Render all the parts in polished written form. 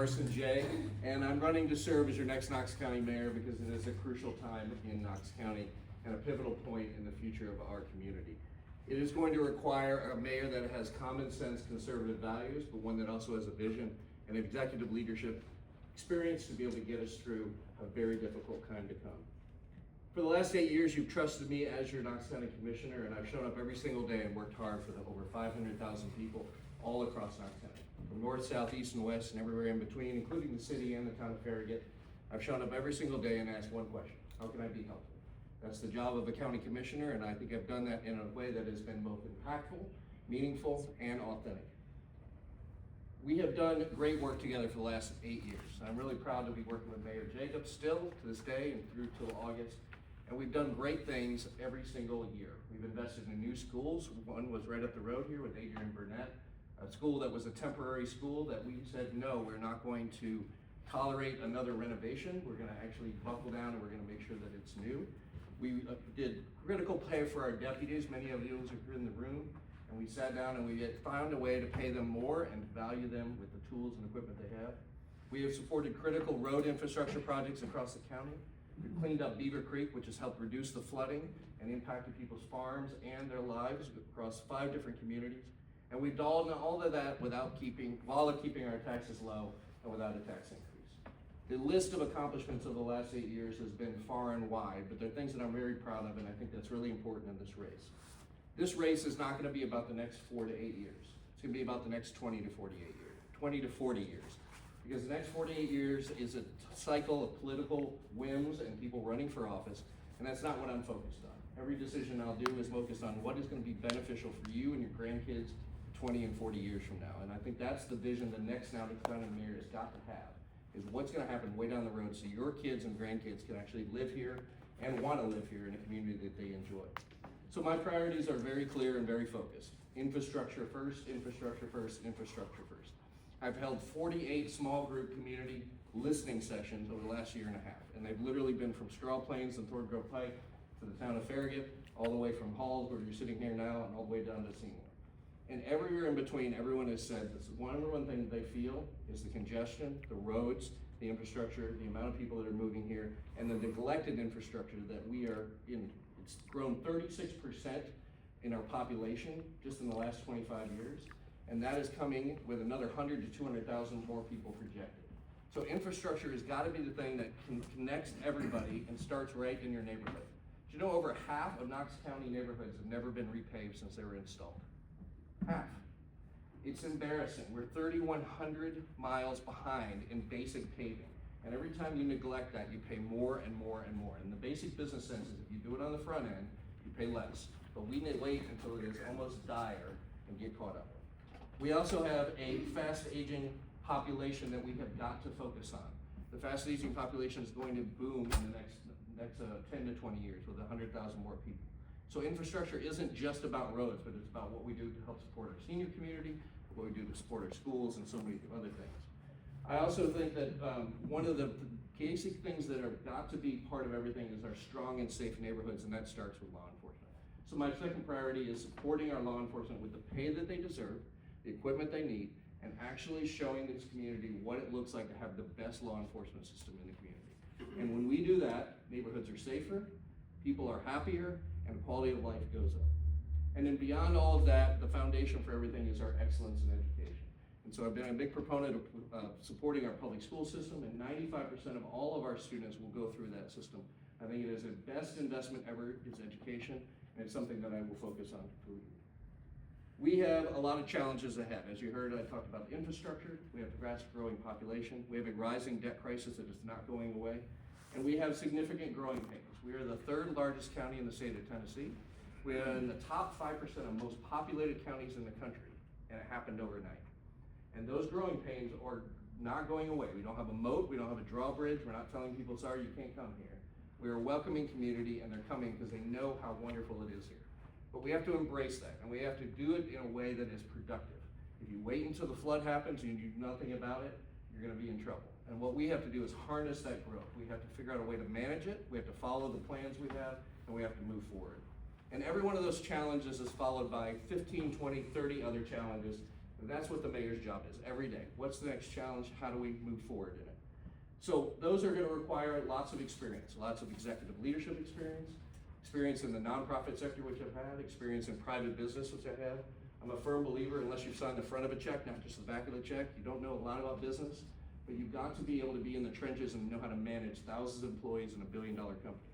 Larsen J, and I'm running to serve as your next Knox County Mayor because it is a crucial time in Knox County and a pivotal point in the future of our community. It is going to require a mayor that has common sense conservative values, but one that also has a vision and executive leadership experience to be able to get us through a very difficult time to come. For the last 8 years, you've trusted me as your Knox County Commissioner, and I've shown up every single day and worked hard for the over 500,000 people all across Knox County, from north, south, east, and west, and everywhere in between, including the city and the town of Farragut. I've shown up every single day and asked one question: how can I be helpful? That's the job of a county commissioner, and I think I've done that in a way that has been both impactful, meaningful, and authentic. We have done great work together for the last 8 years. I'm really proud to be working with Mayor Jacobs still to this day and through till August. And we've done great things every single year. We've invested in new schools. One was right up the road here with Adrian Burnett, a school that was a temporary school that we said, no, we're not going to tolerate another renovation. We're gonna actually buckle down and we're gonna make sure that it's new. We did critical pay for our deputies. Many of you are in the room. And we sat down and we found a way to pay them more and value them with the tools and equipment they have. We have supported critical road infrastructure projects across the county. We've cleaned up Beaver Creek, which has helped reduce the flooding and impacted people's farms and their lives across 5 different communities. And we've done all of that while keeping our taxes low and without a tax increase. The list of accomplishments of the last 8 years has been far and wide, but they're things that I'm very proud of, and I think that's really important in this race. This race is not going to be about the next 4 to 8 years. It's going to be about the next 20 to 40 years. Because the next 48 years is a cycle of political whims and people running for office, and that's not what I'm focused on. Every decision I'll do is focused on what is going to be beneficial for you and your grandkids 20 and 40 years from now. And I think that's the vision the next Knox County Mayor has got to have, is what's going to happen way down the road so your kids and grandkids can actually live here and want to live here in a community that they enjoy. So my priorities are very clear and very focused. Infrastructure first, infrastructure first, infrastructure first. I've held 48 small group community listening sessions over the last 1.5 years, and they've literally been from Straw Plains and Thorngrove Pike to the town of Farragut, all the way from Halls, where you're sitting here now, and all the way down to Seymour. And everywhere in between, everyone has said this one thing they feel is the congestion, the roads, the infrastructure, the amount of people that are moving here, and the neglected infrastructure that we are in. It's grown 36% in our population just in the last 25 years, and that is coming with another 100 to 200,000 more people projected. So infrastructure has got to be the thing that connects everybody and starts right in your neighborhood. Do you know over half of Knox County neighborhoods have never been repaved since they were installed? Half. It's embarrassing. We're 3,100 miles behind in basic paving. And every time you neglect that, you pay more and more and more. And the basic business sense is if you do it on the front end, you pay less. But we wait until it is almost dire and get caught up. We also have a fast aging population that we have got to focus on. The fast aging population is going to boom in the next 10 to 20 years with 100,000 more people. So infrastructure isn't just about roads, but it's about what we do to help support our senior community, what we do to support our schools, and so many other things. I also think that one of the basic things that have got to be part of everything is our strong and safe neighborhoods, and that starts with law enforcement. So my second priority is supporting our law enforcement with the pay that they deserve, the equipment they need, and actually showing this community what it looks like to have the best law enforcement system in the community. And when we do that, neighborhoods are safer, people are happier, and quality of life goes up. And then beyond all of that, the foundation for everything is our excellence in education. And so I've been a big proponent of supporting our public school system, and 95% of all of our students will go through that system. I think it is the best investment ever is education, and it's something that I will focus on for you. We have a lot of challenges ahead. As you heard, I talked about the infrastructure. We have a fast growing population. We have a rising debt crisis that is not going away. And we have significant growing pains. We are the 3rd largest county in the state of Tennessee. We are in the top 5% of most populated counties in the country, and it happened overnight. And those growing pains are not going away. We don't have a moat, we don't have a drawbridge, we're not telling people, sorry, you can't come here. We are a welcoming community, and they're coming because they know how wonderful it is here. But we have to embrace that, and we have to do it in a way that is productive. If you wait until the flood happens and you do nothing about it, you're gonna be in trouble. And what we have to do is harness that growth. We have to figure out a way to manage it, we have to follow the plans we have, and we have to move forward. And every one of those challenges is followed by 15, 20, 30 other challenges And that's what the mayor's job is every day. What's the next challenge? How do we move forward in it? So those are going to require lots of experience, lots of executive leadership experience in the nonprofit sector, which I've had, experience in private business, which I have. I'm a firm believer, unless you've signed the front of a check, not just the back of the check, you don't know a lot about business, but you've got to be able to be in the trenches and know how to manage thousands of employees in a billion-dollar company.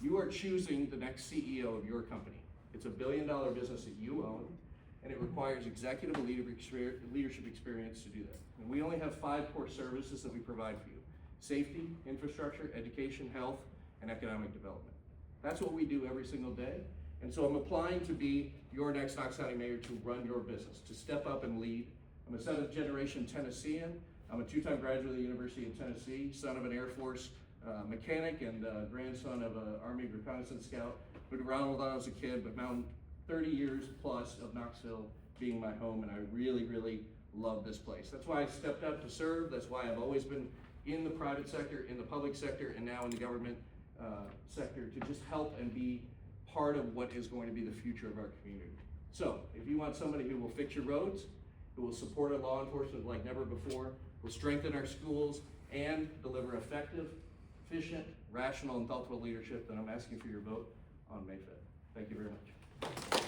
You are choosing the next CEO of your company. It's a billion-dollar business that you own, and it requires executive leadership experience to do that. And we only have 5 core services that we provide for you: safety, infrastructure, education, health, and economic development. That's what we do every single day. And so I'm applying to be your next Knox County mayor to run your business, to step up and lead. I'm a 7th generation Tennessean. I'm a 2-time graduate of the University of Tennessee, son of an Air Force mechanic and grandson of an Army reconnaissance scout. Moved around when I was a kid, but now 30 years plus of Knoxville being my home, and I really, really love this place. That's why I stepped up to serve. That's why I've always been in the private sector, in the public sector, and now in the government sector to just help and be part of what is going to be the future of our community. So if you want somebody who will fix your roads, who will support our law enforcement like never before, will strengthen our schools, and deliver effective, efficient, rational, and thoughtful leadership, then I'm asking for your vote on May 5th. Thank you very much.